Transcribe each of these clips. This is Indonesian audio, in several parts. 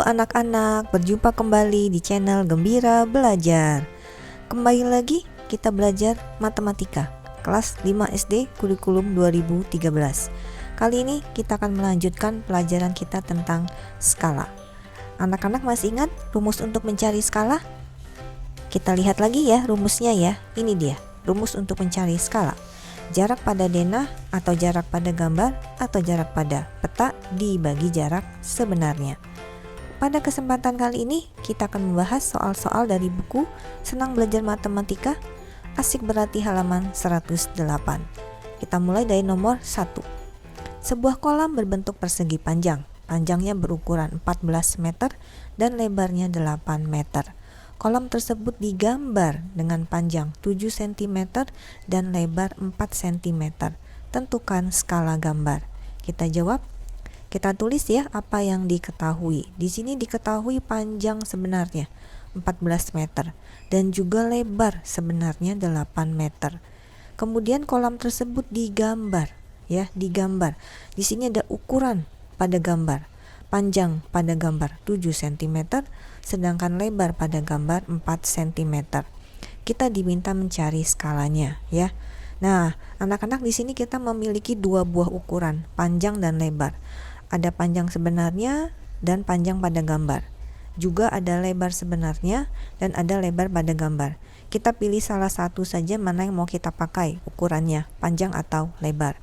anak-anak, berjumpa kembali di channel Gembira Belajar. Kembali lagi kita belajar matematika kelas 5 SD kurikulum 2013. Kali ini kita akan melanjutkan pelajaran kita tentang skala. Anak-anak masih ingat rumus untuk mencari skala? Kita lihat lagi ya rumusnya ya. Ini dia, rumus untuk mencari skala. Jarak pada denah atau jarak pada gambar atau jarak pada peta dibagi jarak sebenarnya. Pada kesempatan kali ini kita akan membahas soal-soal dari buku Senang Belajar Matematika Asik Berarti halaman 108. Kita mulai dari nomor 1. Sebuah kolam berbentuk persegi panjang. Panjangnya berukuran 14 meter dan lebarnya 8 meter. Kolam tersebut digambar dengan panjang 7 cm dan lebar 4 cm. Tentukan skala gambar. Kita jawab. Kita tulis ya apa yang diketahui. Di sini diketahui panjang sebenarnya 14 meter dan juga lebar sebenarnya 8 meter. Kemudian kolam tersebut digambar ya, digambar. Di sini ada ukuran pada gambar. Panjang pada gambar 7 cm sedangkan lebar pada gambar 4 cm. Kita diminta mencari skalanya ya. Nah, anak-anak di sini kita memiliki dua buah ukuran, panjang dan lebar. Ada panjang sebenarnya dan panjang pada gambar. Juga ada lebar sebenarnya dan ada lebar pada gambar. Kita pilih salah satu saja mana yang mau kita pakai ukurannya, panjang atau lebar.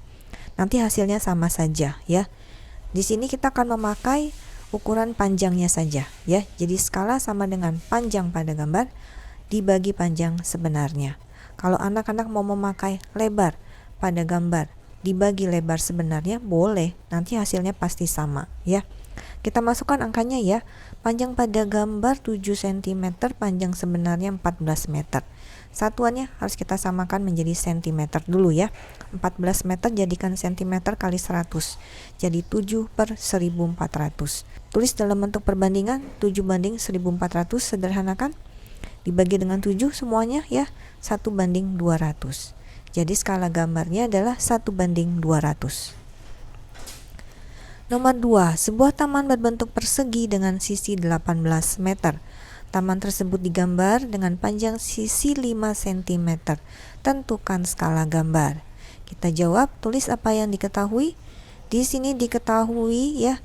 Nanti hasilnya sama saja ya. Di sini kita akan memakai ukuran panjangnya saja ya. Jadi skala sama dengan panjang pada gambar dibagi panjang sebenarnya. Kalau anak-anak mau memakai lebar pada gambar dibagi lebar sebenarnya boleh, nanti hasilnya pasti sama ya. Kita masukkan angkanya ya. Panjang pada gambar 7 cm, panjang sebenarnya 14 meter. Satuannya harus kita samakan menjadi cm dulu ya. 14 meter jadikan cm kali 100. Jadi 7/1400. Tulis dalam bentuk perbandingan 7/1400, sederhanakan. Dibagi dengan 7 semuanya ya, 1/200. Jadi skala gambarnya adalah 1/200. Nomor 2, sebuah taman berbentuk persegi dengan sisi 18 meter. Taman tersebut digambar dengan panjang sisi 5 cm. Tentukan skala gambar. Kita jawab, tulis apa yang diketahui. Di sini diketahui ya,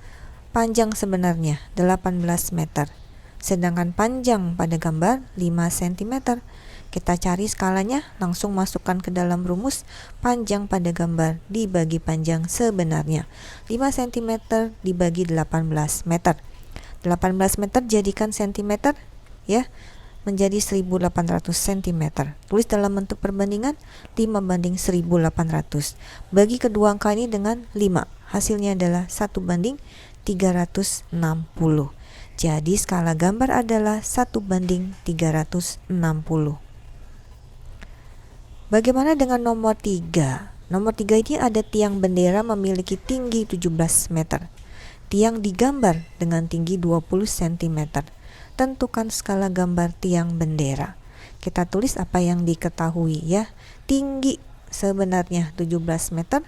panjang sebenarnya 18 meter. Sedangkan panjang pada gambar 5 cm. Kita cari skalanya, langsung masukkan ke dalam rumus. Panjang pada gambar dibagi panjang sebenarnya. 5 cm dibagi 18 meter. 18 meter jadikan cm ya, menjadi 1800 cm. Tulis dalam bentuk perbandingan 5/1800. Bagi kedua angka ini dengan 5. Hasilnya adalah 1/360. Jadi skala gambar adalah 1/360. Bagaimana dengan nomor 3? Nomor 3 ini ada tiang bendera memiliki tinggi 17 meter. Tiang digambar dengan tinggi 20 cm. Tentukan skala gambar tiang bendera. Kita tulis apa yang diketahui ya. Tinggi sebenarnya 17 meter.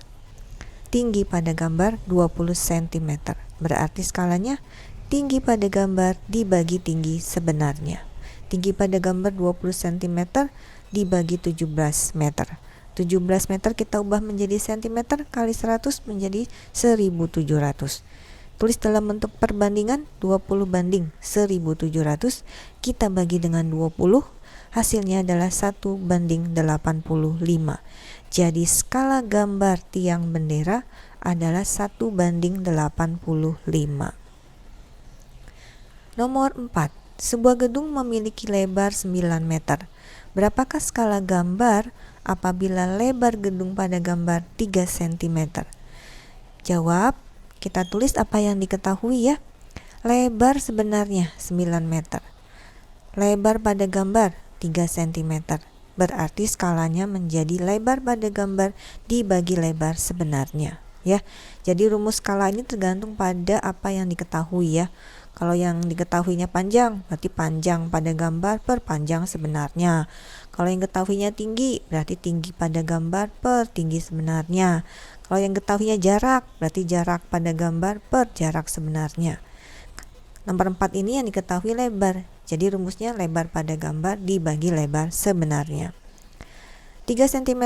Tinggi pada gambar 20 cm. Berarti skalanya tinggi pada gambar dibagi tinggi sebenarnya. Tinggi pada gambar 20 cm dibagi 17 meter. 17 meter kita ubah menjadi cm kali 100 menjadi 1700. Tulis dalam bentuk perbandingan 20/1700. Kita bagi dengan 20. Hasilnya adalah 1/85. Jadi skala gambar tiang bendera adalah 1/85. Nomor 4. Sebuah gedung memiliki lebar 9 meter. Berapakah skala gambar apabila lebar gedung pada gambar 3 cm? Jawab, kita tulis apa yang diketahui ya. Lebar sebenarnya 9 meter. Lebar pada gambar 3 cm. Berarti skalanya menjadi lebar pada gambar dibagi lebar sebenarnya ya. Jadi rumus skala ini tergantung pada apa yang diketahui ya. Kalau yang diketahuinya panjang, berarti panjang pada gambar per panjang sebenarnya. Kalau yang diketahuinya tinggi, berarti tinggi pada gambar per tinggi sebenarnya. Kalau yang diketahuinya jarak, berarti jarak pada gambar per jarak sebenarnya. Nomor 4 ini yang diketahui lebar. Jadi rumusnya lebar pada gambar dibagi lebar sebenarnya. 3 cm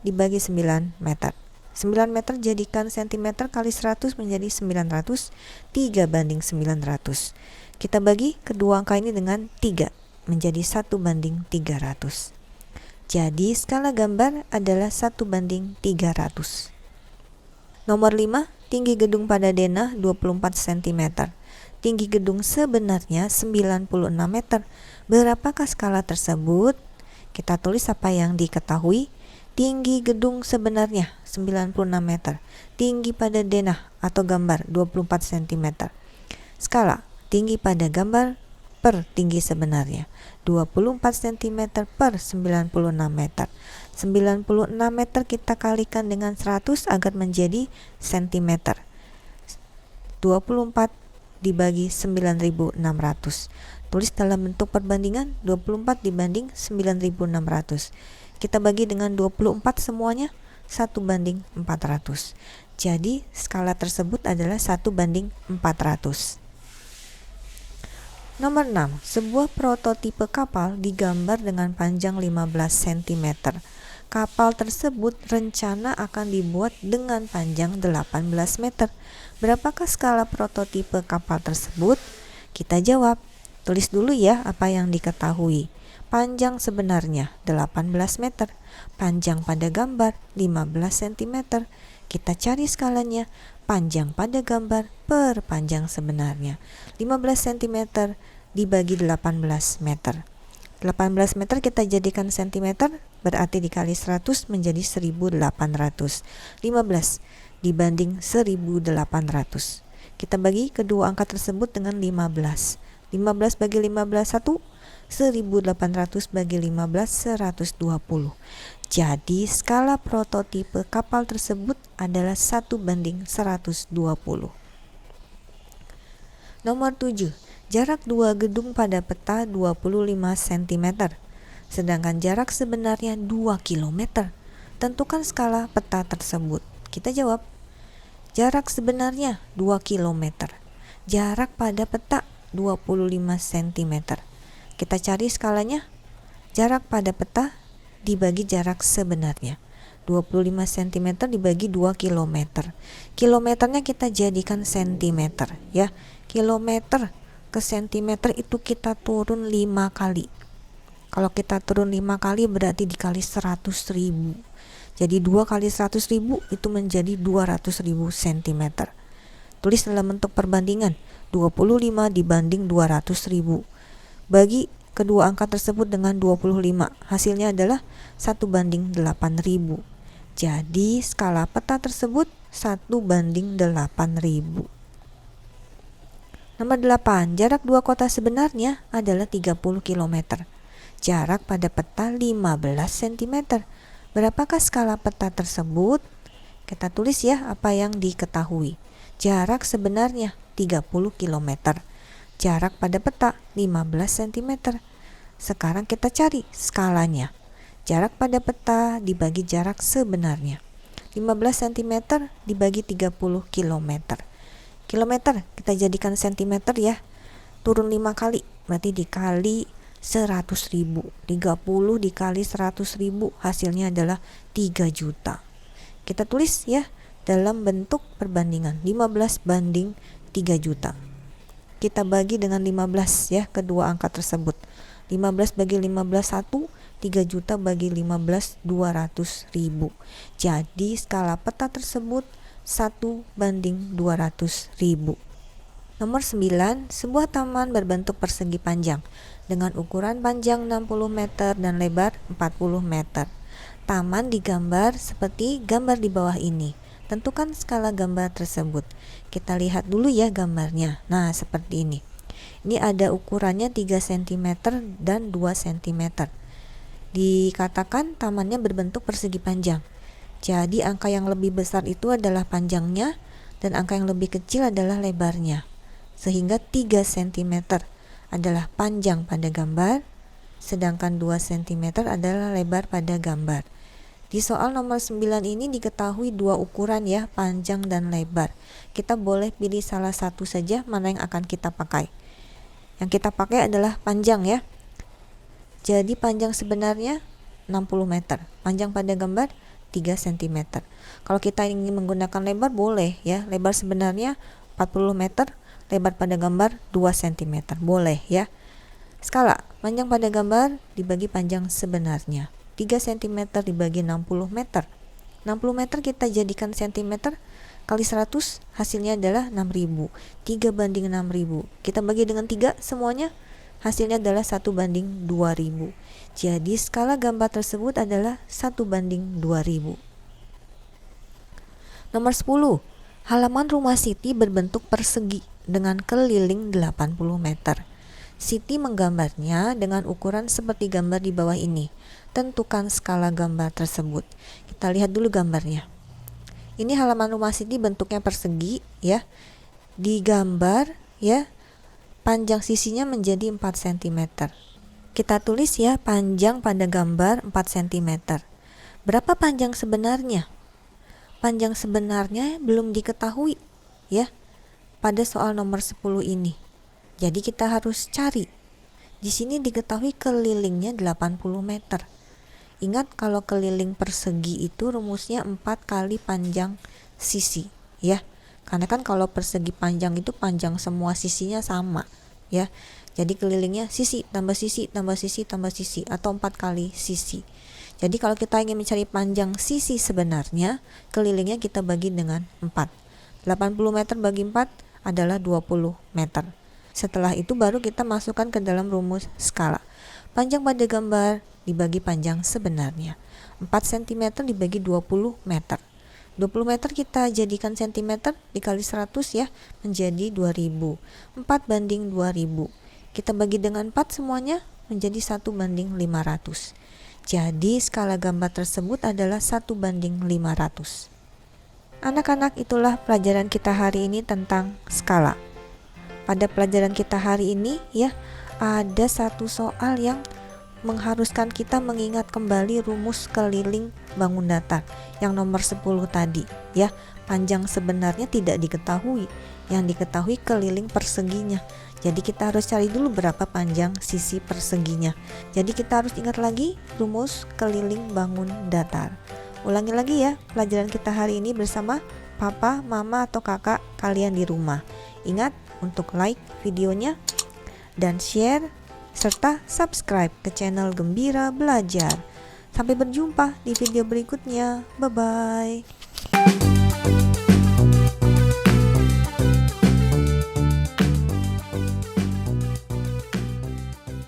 dibagi 9 meter. 9 meter jadikan cm kali 100 menjadi 900. 3 banding 900. Kita bagi kedua angka ini dengan 3 menjadi 1 banding 300. Jadi skala gambar adalah 1 banding 300. Nomor 5, tinggi gedung pada denah 24 cm. Tinggi gedung sebenarnya 96 meter. Berapakah skala tersebut? Kita tulis apa yang diketahui. Tinggi gedung sebenarnya 96 meter. Tinggi pada denah atau gambar 24 cm. Skala tinggi pada gambar per tinggi sebenarnya 24 cm per 96 meter. 96 meter kita kalikan dengan 100 agar menjadi cm. 24 dibagi 9.600. Tulis dalam bentuk perbandingan 24 dibanding 9.600. Kita bagi dengan 24 semuanya 1 banding 400. Jadi skala tersebut adalah 1 banding 400. Nomor 6, sebuah prototipe kapal digambar dengan panjang 15 cm. Kapal tersebut rencana akan dibuat dengan panjang 18 meter. Berapakah skala prototipe kapal tersebut? Kita jawab. Tulis dulu ya apa yang diketahui. Panjang sebenarnya 18 meter. Panjang pada gambar 15 cm. Kita cari skalanya. Panjang pada gambar per panjang sebenarnya. 15 cm dibagi 18 meter. 18 meter kita jadikan cm, berarti dikali 100 menjadi 1800. 15 dibanding 1800. Kita bagi kedua angka tersebut dengan 15. 15 bagi 15 1, 1800 bagi 15 120. Jadi skala prototipe kapal tersebut adalah 1 banding 120. Nomor 7. Jarak dua gedung pada peta 25 cm, sedangkan jarak sebenarnya 2 km. Tentukan skala peta tersebut. Kita jawab. Jarak sebenarnya 2 km. Jarak pada peta 25 cm. Kita cari skalanya. Jarak pada peta dibagi jarak sebenarnya. 25 cm dibagi 2 km. Kilometernya kita jadikan cm ya. Kilometer ke centimeter itu kita turun 5 kali. Kalau kita turun 5 kali berarti dikali 100.000. Jadi 2 kali 100.000 itu menjadi 200.000 cm. Tulis dalam bentuk perbandingan 25 dibanding 200.000. Bagi kedua angka tersebut dengan 25. Hasilnya adalah 1 banding 8.000. Jadi skala peta tersebut 1 banding 8.000. Nomor 8, jarak dua kota sebenarnya adalah 30 km. Jarak pada peta 15 cm. Berapakah skala peta tersebut? Kita tulis ya apa yang diketahui. Jarak sebenarnya 30 km. Jarak pada peta 15 cm. Sekarang kita cari skalanya. Jarak pada peta dibagi jarak sebenarnya. 15 cm dibagi 30 km. Kilometer kita jadikan cm ya. Turun 5 kali berarti dikali 100.000. 30 dikali 100.000 hasilnya adalah 3 juta. Kita tulis ya dalam bentuk perbandingan 15 banding 3 juta. Kita bagi dengan 15 ya kedua angka tersebut. 15 bagi 15 1, 3 juta bagi 15 200.000. Jadi skala peta tersebut 1 banding 200.000. Nomor 9, sebuah taman berbentuk persegi panjang dengan ukuran panjang 60 meter dan lebar 40 meter. Taman digambar seperti gambar di bawah ini. Tentukan skala gambar tersebut. Kita lihat dulu ya gambarnya. Nah, seperti ini. Ini ada ukurannya 3 cm dan 2 cm. Dikatakan tamannya berbentuk persegi panjang. Jadi angka yang lebih besar itu adalah panjangnya dan angka yang lebih kecil adalah lebarnya. Sehingga 3 cm adalah panjang pada gambar, sedangkan 2 cm adalah lebar pada gambar. Di soal nomor 9 ini diketahui dua ukuran ya, panjang dan lebar. Kita boleh pilih salah satu saja mana yang akan kita pakai. Yang kita pakai adalah panjang ya. Jadi panjang sebenarnya 60 meter, panjang pada gambar 3 cm. Kalau kita ingin menggunakan lebar boleh ya, lebar sebenarnya 40 meter, lebar pada gambar 2 cm, boleh ya. Skala, panjang pada gambar dibagi panjang sebenarnya, 3 cm dibagi 60 meter. 60 meter kita jadikan cm kali 100, hasilnya adalah 6000. 3 banding 6000. Kita bagi dengan 3 semuanya, hasilnya adalah 1 banding 2000. Jadi skala gambar tersebut adalah 1 banding 2000. Nomor 10. Halaman rumah Siti berbentuk persegi dengan keliling 80 meter. Siti menggambarnya dengan ukuran seperti gambar di bawah ini. Tentukan skala gambar tersebut. Kita lihat dulu gambarnya. Ini halaman rumah Siti bentuknya persegi ya. Digambar ya, panjang sisinya menjadi 4 cm. Kita tulis ya, panjang pada gambar 4 cm. Berapa panjang sebenarnya? Panjang sebenarnya belum diketahui ya pada soal nomor 10 ini. Jadi kita harus cari. Di sini diketahui kelilingnya 80 meter. Ingat kalau keliling persegi itu rumusnya 4 kali panjang sisi ya. Karena kan kalau persegi panjang itu panjang semua sisinya sama ya. Jadi kelilingnya sisi tambah sisi tambah sisi tambah sisi atau 4 kali sisi. Jadi kalau kita ingin mencari panjang sisi sebenarnya, kelilingnya kita bagi dengan 4. 80 meter bagi 4 adalah 20 meter. Setelah itu baru kita masukkan ke dalam rumus skala. Panjang pada gambar dibagi panjang sebenarnya. 4 cm dibagi 20 meter. 20 meter kita jadikan cm dikali 100 ya, menjadi 2000. 4 banding 2000. Kita bagi dengan 4 semuanya menjadi 1 banding 500. Jadi skala gambar tersebut adalah 1 banding 500. Anak-anak, itulah pelajaran kita hari ini tentang skala. Pada pelajaran kita hari ini ya, ada satu soal yang mengharuskan kita mengingat kembali rumus keliling bangun datar yang nomor 10 tadi ya. Panjang sebenarnya tidak diketahui, yang diketahui keliling perseginya. Jadi kita harus cari dulu berapa panjang sisi perseginya. Jadi kita harus ingat lagi rumus keliling bangun datar. Ulangi lagi ya pelajaran kita hari ini bersama papa, mama atau kakak kalian di rumah. Ingat untuk like videonya dan share serta subscribe ke channel Gembira Belajar. Sampai berjumpa di video berikutnya. Bye bye.